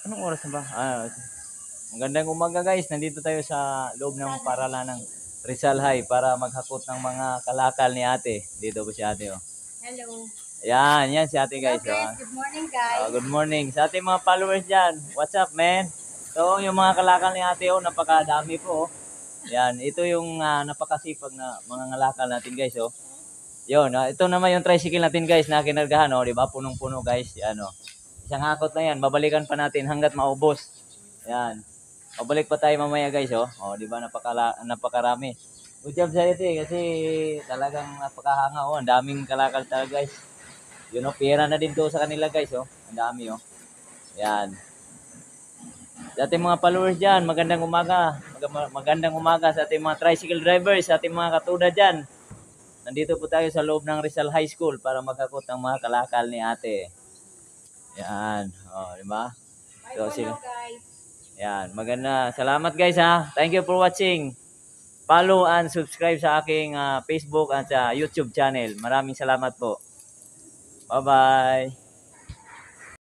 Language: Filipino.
Anong oras na ba? Magandang umaga guys. Nandito tayo sa loob ng paralan ng Rizal High para maghakot ng mga kalakal ni ate. Dito po si ate oh. Hello. Yan si ate guys. Hello guys, good morning guys. Good morning sa ating mga followers dyan. What's up man? So yung mga kalakal ni ate oh, napakadami po oh. Yan, ito yung napakasipag na mga kalakal natin guys oh. Yun, ito naman yung tricycle natin guys na kinargahan oh, di ba? Punong-puno guys. Yan oh. Isang hakot na yan, babalikan pa natin hanggat maubos. Yan. Babalik pa tayo mamaya guys, oh. Oh, di ba napakarami. Good job sa ito kasi talagang napakahanga oh. Ang daming kalakal talaga guys. Yun oh, pera na din to sa kanila guys, oh. Ang dami oh. Yan. Sa ating mga followers dyan, magandang umaga. Magandang umaga sa ating mga tricycle drivers, sa ating mga katuda dyan. Nandito po tayo sa loob ng Rizal High School para maghakot ng mga kalakal ni ate. Yan. Oh, di ba? So, Guys. yan. Maganda. Salamat guys ha. Thank you for watching. Follow and subscribe sa aking Facebook at sa YouTube channel. Maraming salamat po. Bye-bye.